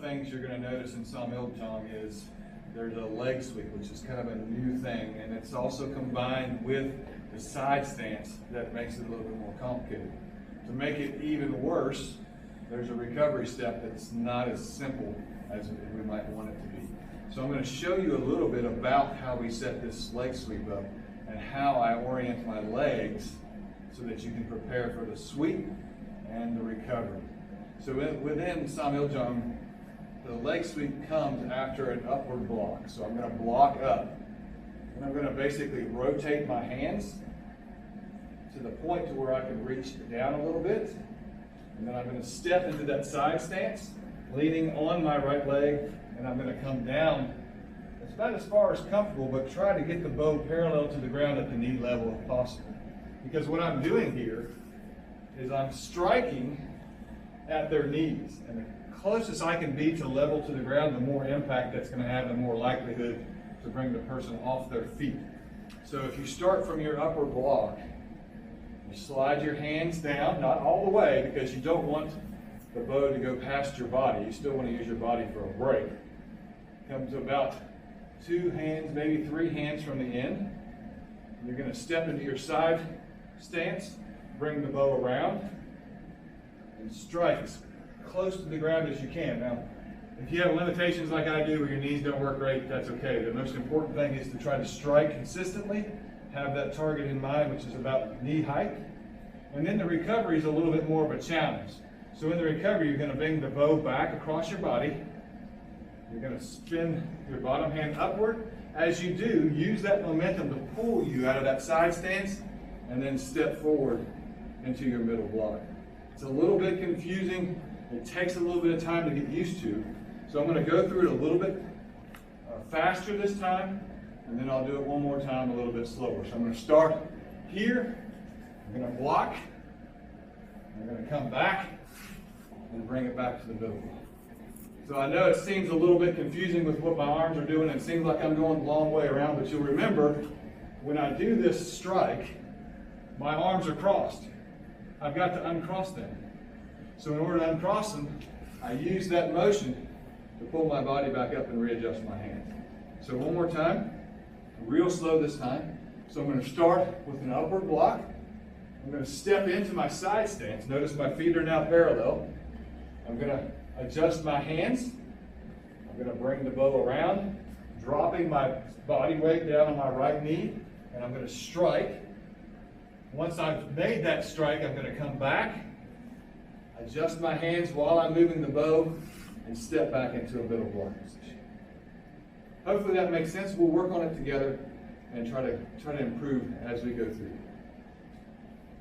things you're going to notice in Samyojang is there's a leg sweep, which is kind of a new thing, and it's also combined with the side stance that makes it a little bit more complicated. To make it even worse, there's a recovery step that's not as simple as we might want it to be. So I'm going to show you a little bit about how we set this leg sweep up and how I orient my legs so that you can prepare for the sweep and the recovery. So within Samyojang, the leg sweep comes after an upward block. So I'm going to block up, and I'm going to basically rotate my hands to the point to where I can reach down a little bit, and then I'm going to step into that side stance, leaning on my right leg, and I'm going to come down. It's not as far as comfortable, but try to get the bow parallel to the ground at the knee level if possible. Because what I'm doing here is I'm striking at their knees, and the closest I can be to level to the ground, the more impact that's going to have, the more likelihood to bring the person off their feet. So if you start from your upward block, you slide your hands down, not all the way, because you don't want the bow to go past your body. You still want to use your body for a break. Come to about 2 hands, maybe 3 hands from the end. You're going to step into your side stance, bring the bow around, and strike as close to the ground as you can. Now, if you have limitations like I do where your knees don't work great, that's okay. The most important thing is to try to strike consistently, have that target in mind, which is about knee height. And then the recovery is a little bit more of a challenge. So in the recovery, you're going to bring the bow back across your body. You're going to spin your bottom hand upward. As you do, use that momentum to pull you out of that side stance and then step forward into your middle block. It's a little bit confusing. It takes a little bit of time to get used to. So I'm going to go through it a little bit faster this time, and then I'll do it one more time a little bit slower. So I'm going to start here. I'm going to block. I'm going to come back and bring it back to the middle. So I know it seems a little bit confusing with what my arms are doing. It seems like I'm going a long way around, but you'll remember when I do this strike, my arms are crossed. I've got to uncross them. So in order to uncross them, I use that motion to pull my body back up and readjust my hands. So one more time, real slow this time. So I'm going to start with an upward block. I'm going to step into my side stance. Notice my feet are now parallel. I'm going to adjust my hands. I'm going to bring the bow around, dropping my body weight down on my right knee, and I'm going to strike. Once I've made that strike, I'm going to come back, adjust my hands while I'm moving the bow, and step back into a middle block position. Hopefully that makes sense. We'll work on it together and try to improve as we go through.